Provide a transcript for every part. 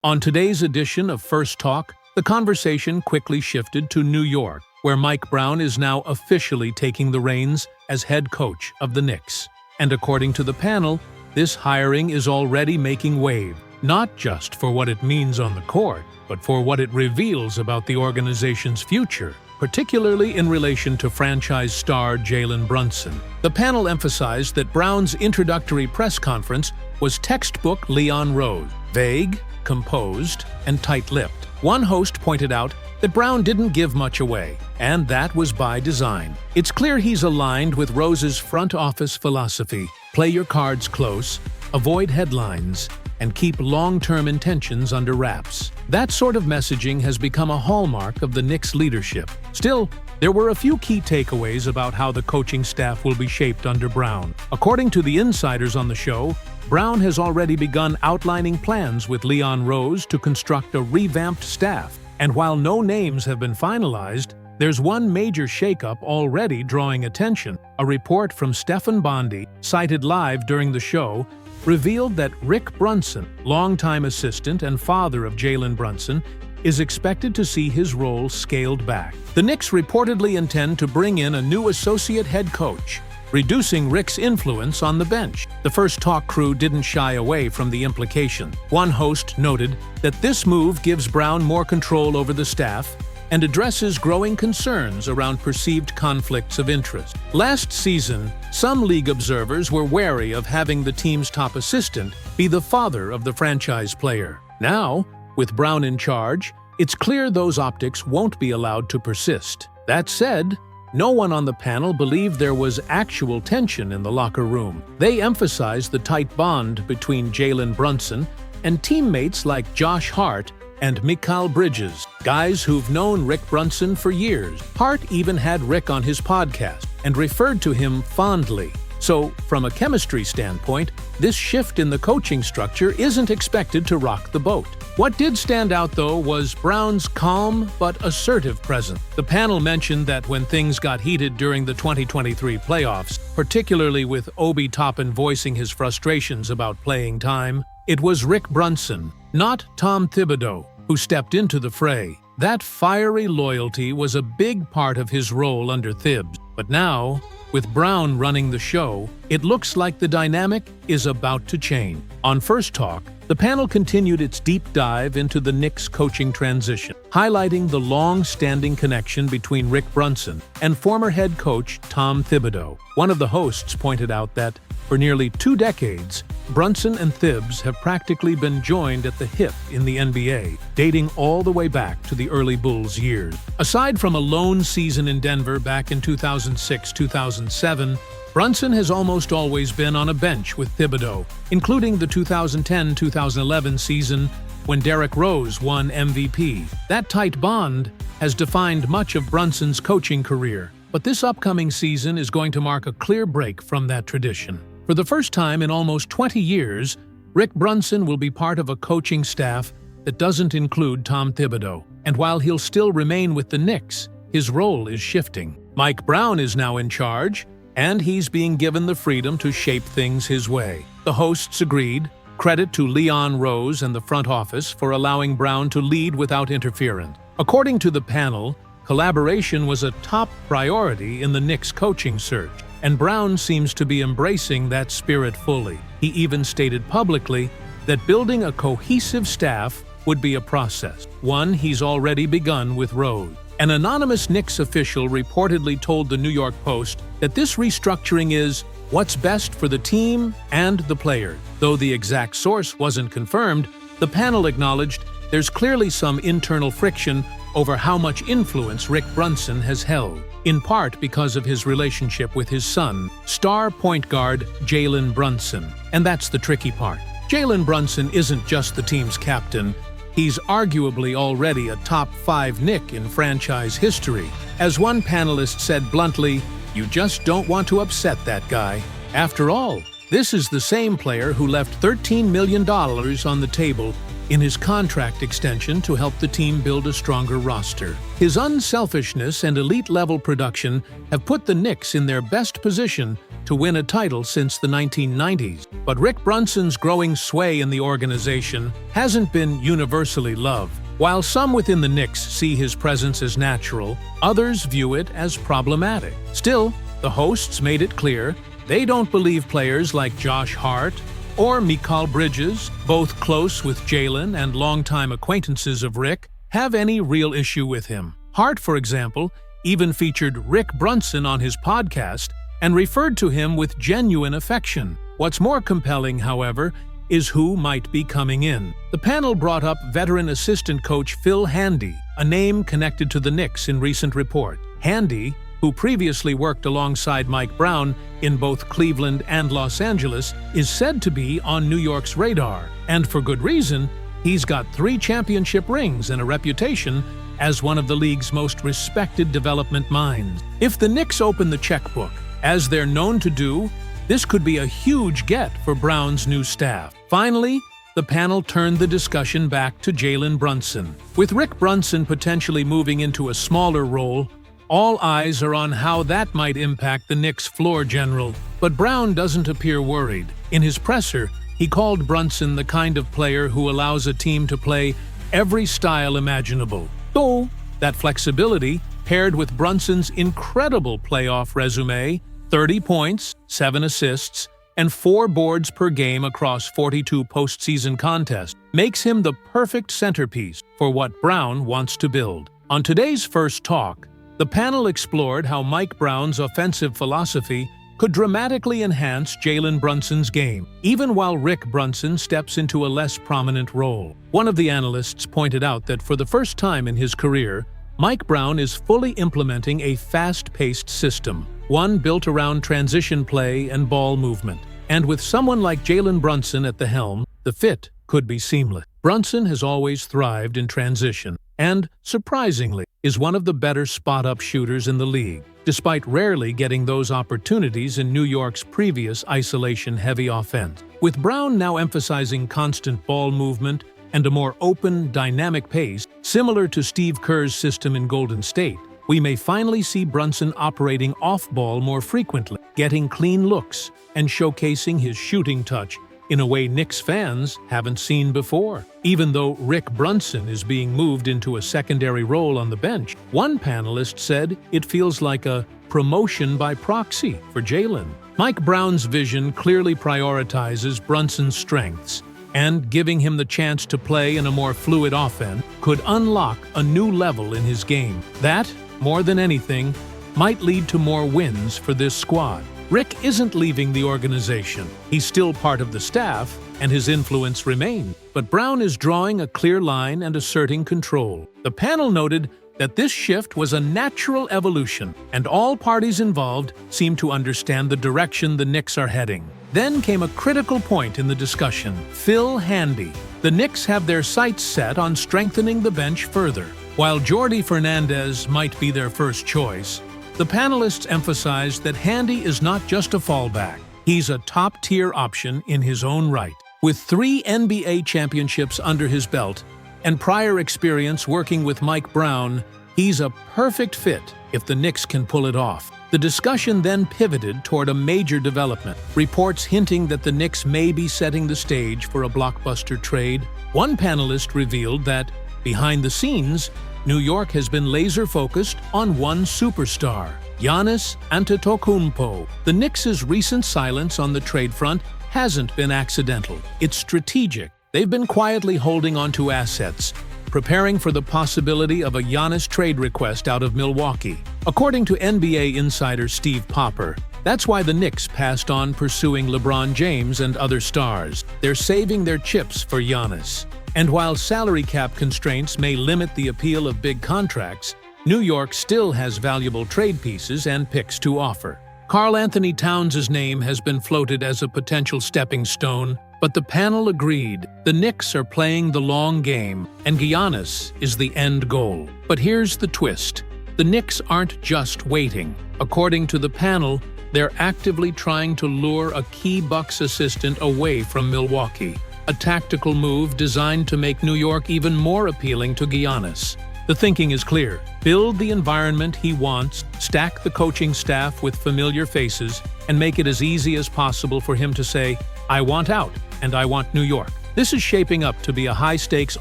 On today's edition of First Talk, the conversation quickly shifted to New York, where Mike Brown is now officially taking the reins as head coach of the Knicks. And according to the panel, this hiring is already making wave, not just for what it means on the court, but for what it reveals about the organization's future, particularly in relation to franchise star Jalen Brunson. The panel emphasized that Brown's introductory press conference was textbook Leon Rose, vague, composed, and tight-lipped. One host pointed out that Brown didn't give much away, and that was by design. It's clear he's aligned with Rose's front office philosophy: play your cards close, avoid headlines, and keep long-term intentions under wraps. That sort of messaging has become a hallmark of the Knicks' leadership. Still, there were a few key takeaways about how the coaching staff will be shaped under Brown. According to the insiders on the show, Brown has already begun outlining plans with Leon Rose to construct a revamped staff. And while no names have been finalized, there's one major shakeup already drawing attention. A report from Stefan Bondy, cited live during the show, revealed that Rick Brunson, longtime assistant and father of Jalen Brunson, is expected to see his role scaled back. The Knicks reportedly intend to bring in a new associate head coach, reducing Rick's influence on the bench. The First Talk crew didn't shy away from the implication. One host noted that this move gives Brown more control over the staff and addresses growing concerns around perceived conflicts of interest. Last season, some league observers were wary of having the team's top assistant be the father of the franchise player. Now, with Brown in charge, it's clear those optics won't be allowed to persist. That said, no one on the panel believed there was actual tension in the locker room. They emphasized the tight bond between Jalen Brunson and teammates like Josh Hart and Mikal Bridges, guys who've known Rick Brunson for years. Hart even had Rick on his podcast and referred to him fondly. So, from a chemistry standpoint, this shift in the coaching structure isn't expected to rock the boat. What did stand out, though, was Brown's calm but assertive presence. The panel mentioned that when things got heated during the 2023 playoffs, particularly with Obi Toppin voicing his frustrations about playing time, it was Rick Brunson, not Tom Thibodeau, who stepped into the fray. That fiery loyalty was a big part of his role under Thibs. But now, with Brown running the show, it looks like the dynamic is about to change. On First Talk, the panel continued its deep dive into the Knicks' coaching transition, highlighting the long-standing connection between Rick Brunson and former head coach Tom Thibodeau. One of the hosts pointed out that, for nearly 2 decades, Brunson and Thibs have practically been joined at the hip in the NBA, dating all the way back to the early Bulls years. Aside from a lone season in Denver back in 2006-2007, Brunson has almost always been on a bench with Thibodeau, including the 2010-2011 season when Derrick Rose won MVP. That tight bond has defined much of Brunson's coaching career, but this upcoming season is going to mark a clear break from that tradition. For the first time in almost 20 years, Rick Brunson will be part of a coaching staff that doesn't include Tom Thibodeau. And while he'll still remain with the Knicks, his role is shifting. Mike Brown is now in charge, and he's being given the freedom to shape things his way. The hosts agreed. Credit to Leon Rose and the front office for allowing Brown to lead without interference. According to the panel, collaboration was a top priority in the Knicks' coaching search, and Brown seems to be embracing that spirit fully. He even stated publicly that building a cohesive staff would be a process, one he's already begun with Rose. An anonymous Knicks official reportedly told the New York Post that this restructuring is what's best for the team and the players. Though the exact source wasn't confirmed, the panel acknowledged there's clearly some internal friction over how much influence Rick Brunson has held, in part because of his relationship with his son, star point guard Jalen Brunson. And that's the tricky part. Jalen Brunson isn't just the team's captain. He's arguably already a top 5 Knick in franchise history. As one panelist said bluntly, you just don't want to upset that guy. After all, this is the same player who left $13 million on the table in his contract extension to help the team build a stronger roster. His unselfishness and elite-level production have put the Knicks in their best position to win a title since the 1990s. But Rick Brunson's growing sway in the organization hasn't been universally loved. While some within the Knicks see his presence as natural, others view it as problematic. Still, the hosts made it clear they don't believe players like Josh Hart or Mikal Bridges, both close with Jalen and longtime acquaintances of Rick, have any real issue with him. Hart, for example, even featured Rick Brunson on his podcast and referred to him with genuine affection. What's more compelling, however, is who might be coming in. The panel brought up veteran assistant coach Phil Handy, a name connected to the Knicks in recent report. Handy, who previously worked alongside Mike Brown in both Cleveland and Los Angeles, is said to be on New York's radar. And for good reason, he's got 3 championship rings and a reputation as one of the league's most respected development minds. If the Knicks open the checkbook, as they're known to do, this could be a huge get for Brown's new staff. Finally, the panel turned the discussion back to Jalen Brunson. With Rick Brunson potentially moving into a smaller role, all eyes are on how that might impact the Knicks' floor general. But Brown doesn't appear worried. In his presser, he called Brunson the kind of player who allows a team to play every style imaginable. Though, that flexibility, paired with Brunson's incredible playoff resume, 30 points, 7 assists, and 4 boards per game across 42 postseason contests, makes him the perfect centerpiece for what Brown wants to build. On today's First Talk, the panel explored how Mike Brown's offensive philosophy could dramatically enhance Jalen Brunson's game, even while Rick Brunson steps into a less prominent role. One of the analysts pointed out that for the first time in his career, Mike Brown is fully implementing a fast-paced system, one built around transition play and ball movement. And with someone like Jalen Brunson at the helm, the fit could be seamless. Brunson has always thrived in transition and, surprisingly, is one of the better spot-up shooters in the league, despite rarely getting those opportunities in New York's previous isolation-heavy offense. With Brown now emphasizing constant ball movement and a more open, dynamic pace, similar to Steve Kerr's system in Golden State, we may finally see Brunson operating off-ball more frequently, getting clean looks, and showcasing his shooting touch in a way Knicks fans haven't seen before. Even though Rick Brunson is being moved into a secondary role on the bench, one panelist said it feels like a promotion by proxy for Jalen. Mike Brown's vision clearly prioritizes Brunson's strengths, and giving him the chance to play in a more fluid offense could unlock a new level in his game. That, more than anything, might lead to more wins for this squad. Rick isn't leaving the organization. He's still part of the staff, and his influence remains. But Brown is drawing a clear line and asserting control. The panel noted that this shift was a natural evolution, and all parties involved seem to understand the direction the Knicks are heading. Then came a critical point in the discussion: Phil Handy. The Knicks have their sights set on strengthening the bench further. While Jordi Fernandez might be their first choice, the panelists emphasized that Handy is not just a fallback. He's a top-tier option in his own right. With 3 NBA championships under his belt and prior experience working with Mike Brown, he's a perfect fit if the Knicks can pull it off. The discussion then pivoted toward a major development, reports hinting that the Knicks may be setting the stage for a blockbuster trade. One panelist revealed that, behind the scenes, New York has been laser-focused on one superstar, Giannis Antetokounmpo. The Knicks' recent silence on the trade front hasn't been accidental. It's strategic. They've been quietly holding onto assets, preparing for the possibility of a Giannis trade request out of Milwaukee. According to NBA insider Steve Popper, that's why the Knicks passed on pursuing LeBron James and other stars. They're saving their chips for Giannis. And while salary cap constraints may limit the appeal of big contracts, New York still has valuable trade pieces and picks to offer. Karl Anthony Towns' name has been floated as a potential stepping stone, but the panel agreed the Knicks are playing the long game, and Giannis is the end goal. But here's the twist. The Knicks aren't just waiting. According to the panel, they're actively trying to lure a key Bucks assistant away from Milwaukee, a tactical move designed to make New York even more appealing to Giannis. The thinking is clear. Build the environment he wants, stack the coaching staff with familiar faces, and make it as easy as possible for him to say, "I want out, and I want New York." This is shaping up to be a high-stakes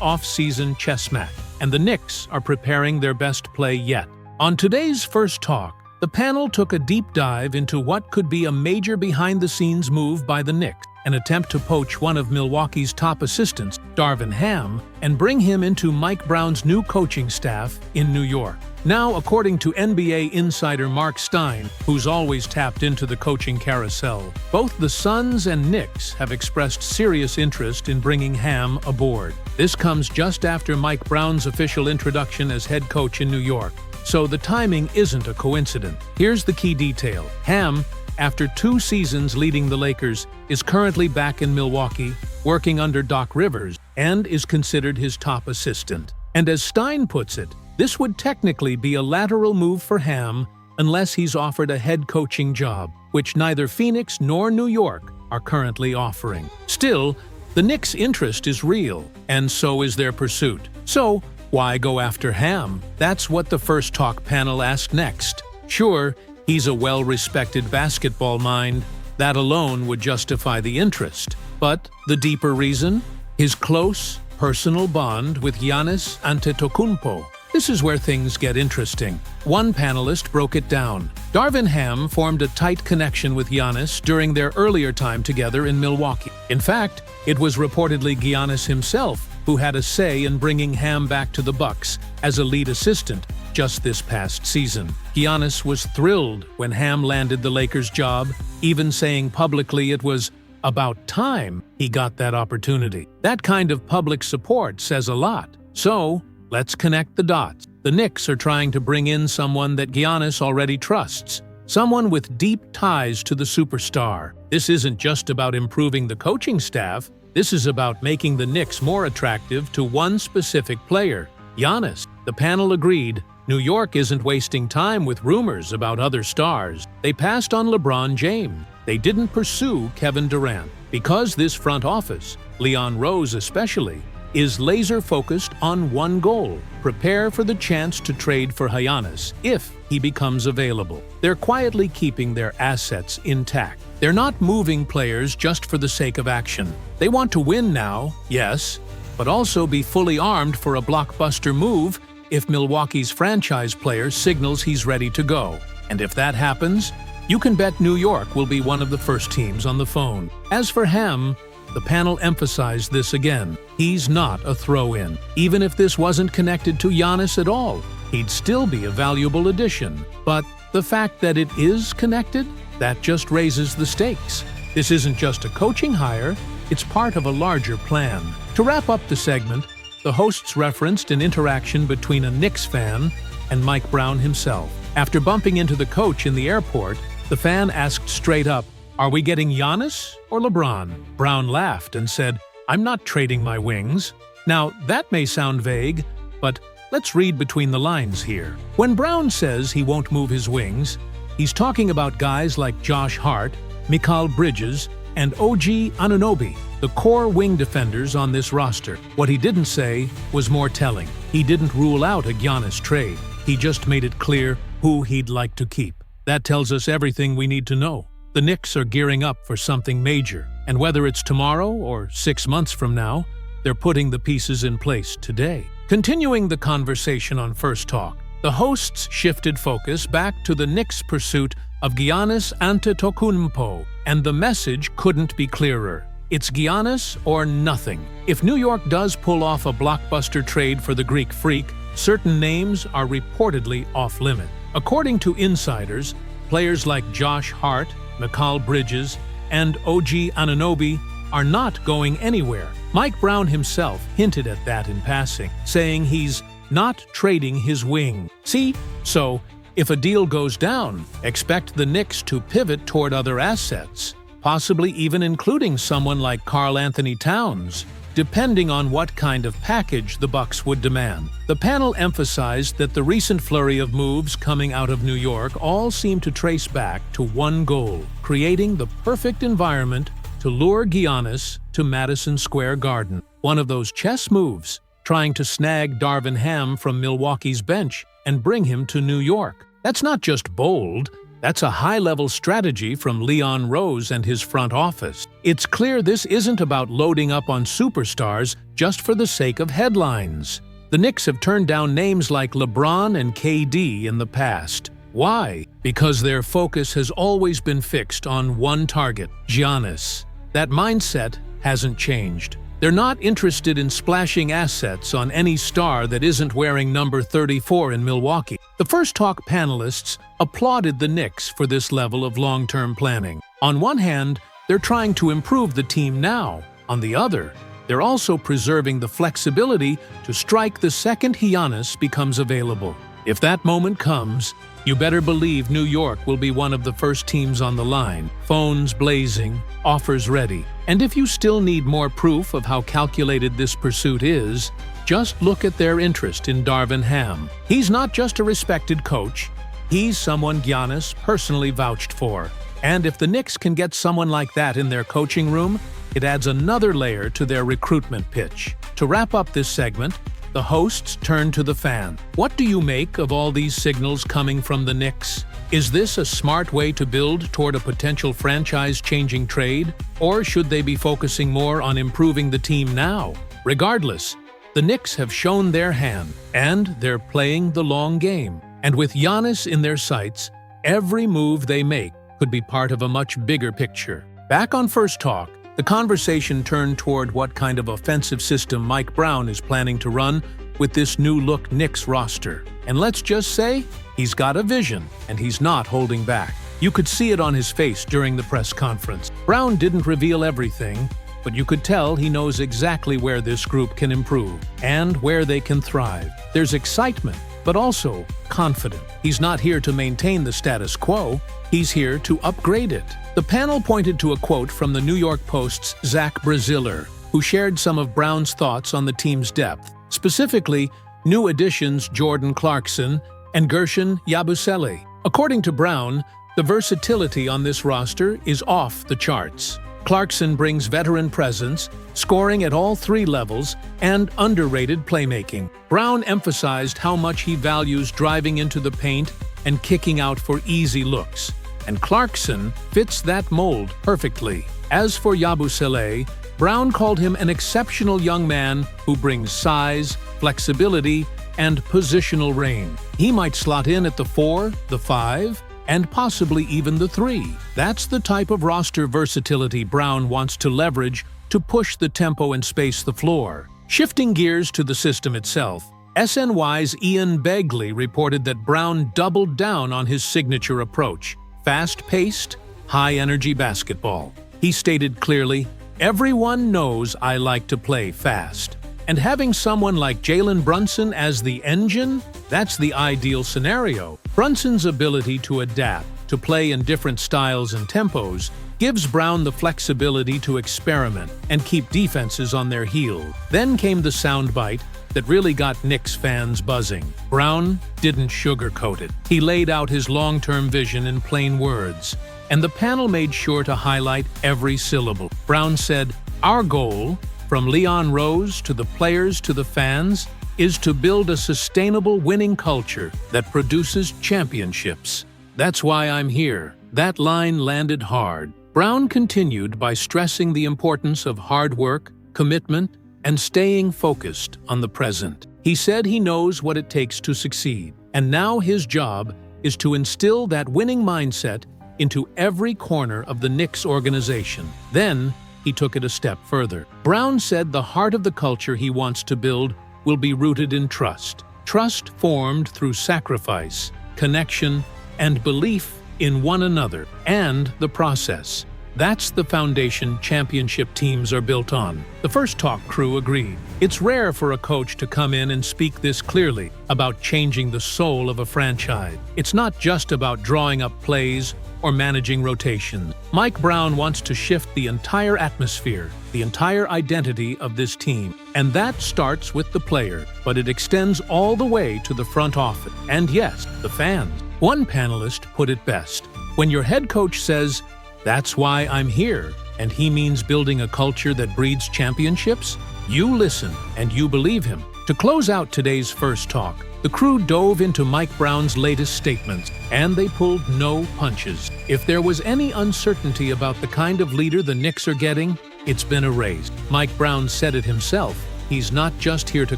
off-season chess match, and the Knicks are preparing their best play yet. On today's First Talk, the panel took a deep dive into what could be a major behind-the-scenes move by the Knicks, an attempt to poach one of Milwaukee's top assistants, Darvin Ham, and bring him into Mike Brown's new coaching staff in New York. Now, according to NBA insider Mark Stein, who's always tapped into the coaching carousel, both the Suns and Knicks have expressed serious interest in bringing Ham aboard. This comes just after Mike Brown's official introduction as head coach in New York, so the timing isn't a coincidence. Here's the key detail. Ham, after 2 seasons leading the Lakers, is currently back in Milwaukee, working under Doc Rivers, and is considered his top assistant. And as Stein puts it, this would technically be a lateral move for Ham unless he's offered a head coaching job, which neither Phoenix nor New York are currently offering. Still, the Knicks' interest is real, and so is their pursuit. So, why go after Ham? That's what the First Talk panel asked next. Sure, he's a well-respected basketball mind. That alone would justify the interest. But the deeper reason? His close, personal bond with Giannis Antetokounmpo. This is where things get interesting. One panelist broke it down. Darvin Ham formed a tight connection with Giannis during their earlier time together in Milwaukee. In fact, it was reportedly Giannis himself who had a say in bringing Ham back to the Bucks as a lead assistant just this past season. Giannis was thrilled when Ham landed the Lakers job, even saying publicly it was about time he got that opportunity. That kind of public support says a lot. So, let's connect the dots. The Knicks are trying to bring in someone that Giannis already trusts, someone with deep ties to the superstar. This isn't just about improving the coaching staff. This is about making the Knicks more attractive to one specific player, Giannis. The panel agreed. New York isn't wasting time with rumors about other stars. They passed on LeBron James. They didn't pursue Kevin Durant. Because this front office, Leon Rose especially, is laser-focused on one goal: prepare for the chance to trade for Giannis if he becomes available. They're quietly keeping their assets intact. They're not moving players just for the sake of action. They want to win now, yes, but also be fully armed for a blockbuster move if Milwaukee's franchise player signals he's ready to go. And if that happens, you can bet New York will be one of the first teams on the phone. As for Ham, the panel emphasized this again. He's not a throw-in. Even if this wasn't connected to Giannis at all, he'd still be a valuable addition. But the fact that it is connected, that just raises the stakes. This isn't just a coaching hire, it's part of a larger plan. To wrap up the segment, the hosts referenced an interaction between a Knicks fan and Mike Brown himself. After bumping into the coach in the airport, the fan asked straight up, "Are we getting Giannis or LeBron?" Brown laughed and said, "I'm not trading my wings." Now, that may sound vague, but let's read between the lines here. When Brown says he won't move his wings, he's talking about guys like Josh Hart, Mikal Bridges, and OG Anunoby, the core wing defenders on this roster. What he didn't say was more telling. He didn't rule out a Giannis trade. He just made it clear who he'd like to keep. That tells us everything we need to know. The Knicks are gearing up for something major, and whether it's tomorrow or 6 months from now, they're putting the pieces in place today. Continuing the conversation on First Talk, the hosts shifted focus back to the Knicks' pursuit of Giannis Antetokounmpo, and the message couldn't be clearer. It's Giannis or nothing. If New York does pull off a blockbuster trade for the Greek Freak, certain names are reportedly off-limit. According to insiders, players like Josh Hart, Mikal Bridges, and OG Anunoby are not going anywhere. Mike Brown himself hinted at that in passing, saying he's not trading his wing. See? So, if a deal goes down, expect the Knicks to pivot toward other assets, possibly even including someone like Karl Anthony Towns, depending on what kind of package the Bucks would demand. The panel emphasized that the recent flurry of moves coming out of New York all seem to trace back to one goal: creating the perfect environment to lure Giannis to Madison Square Garden. One of those chess moves, trying to snag Darvin Ham from Milwaukee's bench and bring him to New York. That's not just bold, that's a high-level strategy from Leon Rose and his front office. It's clear this isn't about loading up on superstars just for the sake of headlines. The Knicks have turned down names like LeBron and KD in the past. Why? Because their focus has always been fixed on one target, Giannis. That mindset hasn't changed. They're not interested in splashing assets on any star that isn't wearing number 34 in Milwaukee. The First Talk panelists applauded the Knicks for this level of long-term planning. On one hand, they're trying to improve the team now. On the other, they're also preserving the flexibility to strike the second Giannis becomes available. If that moment comes, you better believe New York will be one of the first teams on the line, phones blazing, offers ready. And if you still need more proof of how calculated this pursuit is, just look at their interest in Darvin Ham. He's not just a respected coach, he's someone Giannis personally vouched for. And if the Knicks can get someone like that in their coaching room, it adds another layer to their recruitment pitch. To wrap up this segment, the hosts turn to the fan. What do you make of all these signals coming from the Knicks? Is this a smart way to build toward a potential franchise-changing trade? Or should they be focusing more on improving the team now? Regardless, the Knicks have shown their hand, and they're playing the long game. And with Giannis in their sights, every move they make could be part of a much bigger picture. Back on First Talk, the conversation turned toward what kind of offensive system Mike Brown is planning to run with this new-look Knicks roster. And let's just say, he's got a vision, and he's not holding back. You could see it on his face during the press conference. Brown didn't reveal everything, but you could tell he knows exactly where this group can improve and where they can thrive. There's excitement, but also confidence. He's not here to maintain the status quo, he's here to upgrade it. The panel pointed to a quote from the New York Post's Zach Braziller, who shared some of Brown's thoughts on the team's depth, specifically new additions Jordan Clarkson and Gershon Yabusele. According to Brown, the versatility on this roster is off the charts. Clarkson brings veteran presence, scoring at all three levels, and underrated playmaking. Brown emphasized how much he values driving into the paint and kicking out for easy looks, and Clarkson fits that mold perfectly. As for Yabusele, Brown called him an exceptional young man who brings size, flexibility, and positional range. He might slot in at the 4, the 5, and possibly even the 3. That's the type of roster versatility Brown wants to leverage to push the tempo and space the floor. Shifting gears to the system itself, SNY's Ian Begley reported that Brown doubled down on his signature approach, fast-paced, high-energy basketball. He stated clearly, "Everyone knows I like to play fast." And having someone like Jalen Brunson as the engine, that's the ideal scenario. Brunson's ability to adapt, to play in different styles and tempos, gives Brown the flexibility to experiment and keep defenses on their heels. Then came the soundbite that really got Knicks fans buzzing. Brown didn't sugarcoat it. He laid out his long-term vision in plain words, and the panel made sure to highlight every syllable. Brown said, "Our goal, from Leon Rose to the players to the fans, is to build a sustainable winning culture that produces championships. That's why I'm here." That line landed hard. Brown continued by stressing the importance of hard work, commitment, and staying focused on the present. He said he knows what it takes to succeed, and now his job is to instill that winning mindset into every corner of the Knicks organization. Then, he took it a step further. Brown said the heart of the culture he wants to build will be rooted in trust. Trust formed through sacrifice, connection, and belief in one another and the process. That's the foundation championship teams are built on. The First Talk crew agreed. It's rare for a coach to come in and speak this clearly about changing the soul of a franchise. It's not just about drawing up plays or managing rotations. Mike Brown wants to shift the entire atmosphere, the entire identity of this team. And that starts with the player, but it extends all the way to the front office. And yes, the fans. One panelist put it best. When your head coach says, "That's why I'm here," and he means building a culture that breeds championships, you listen and you believe him. To close out today's First Talk, the crew dove into Mike Brown's latest statements, and they pulled no punches. If there was any uncertainty about the kind of leader the Knicks are getting, it's been erased. Mike Brown said it himself. He's not just here to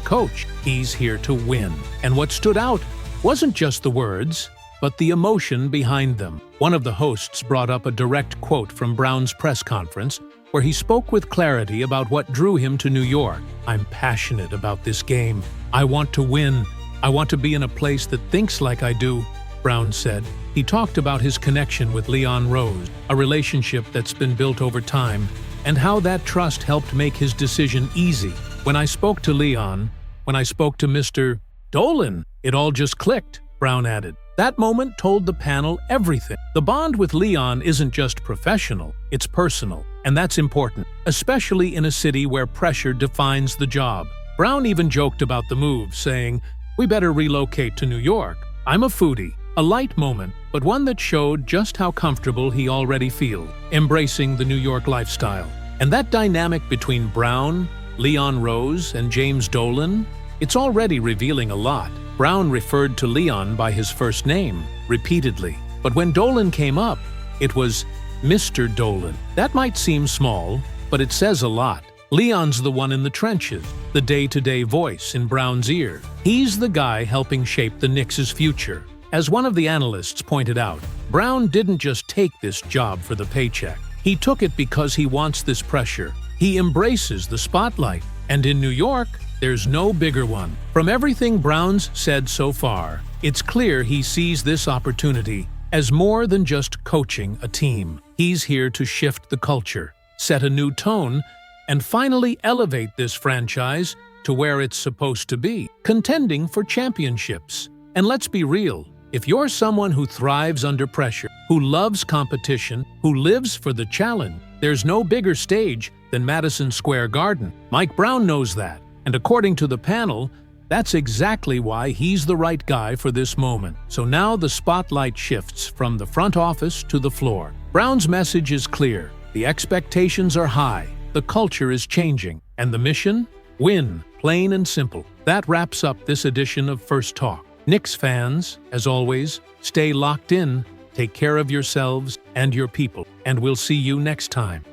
coach, he's here to win. And what stood out wasn't just the words, but the emotion behind them. One of the hosts brought up a direct quote from Brown's press conference, where he spoke with clarity about what drew him to New York. "I'm passionate about this game. I want to win. I want to be in a place that thinks like I do," Brown said. He talked about his connection with Leon Rose, a relationship that's been built over time, and how that trust helped make his decision easy. "When I spoke to Leon, when I spoke to Mr. Dolan, it all just clicked," Brown added. That moment told the panel everything. The bond with Leon isn't just professional, it's personal, and that's important, especially in a city where pressure defines the job. Brown even joked about the move, saying, "We better relocate to New York." I'm a foodie, a light moment, but one that showed just how comfortable he already feels, embracing the New York lifestyle. And that dynamic between Brown, Leon Rose, and James Dolan, it's already revealing a lot. Brown referred to Leon by his first name repeatedly, but when Dolan came up, it was Mr. Dolan. That might seem small, but it says a lot. Leon's the one in the trenches, the day-to-day voice in Brown's ear. He's the guy helping shape the Knicks' future. As one of the analysts pointed out, Brown didn't just take this job for the paycheck. He took it because he wants this pressure. He embraces the spotlight, and in New York, there's no bigger one. From everything Brown's said so far, it's clear he sees this opportunity as more than just coaching a team. He's here to shift the culture, set a new tone, and finally elevate this franchise to where it's supposed to be, contending for championships. And let's be real, if you're someone who thrives under pressure, who loves competition, who lives for the challenge, there's no bigger stage than Madison Square Garden. Mike Brown knows that. And according to the panel, that's exactly why he's the right guy for this moment. So now the spotlight shifts from the front office to the floor. Brown's message is clear. The expectations are high, the culture is changing, and the mission? Win, plain and simple. That wraps up this edition of First Talk. Knicks fans, as always, stay locked in, take care of yourselves and your people, and we'll see you next time.